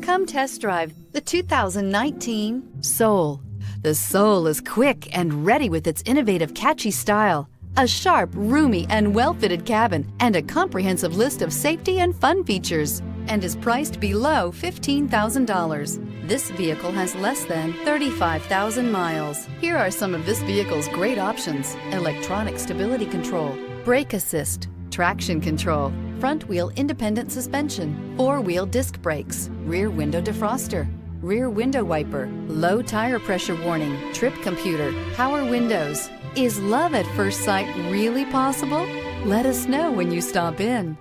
Come test drive the 2019 Soul. The Soul is quick and ready with its innovative, catchy style, a sharp, roomy, and well-fitted cabin, and a comprehensive list of safety and fun features, and is priced below $15,000. This vehicle has less than 35,000 miles. Here are some of this vehicle's great options: electronic stability control, brake assist, traction control, front wheel independent suspension, four-wheel disc brakes, rear window defroster, rear window wiper, low tire pressure warning, trip computer, power windows. Is love at first sight really possible? Let us know when you stop in.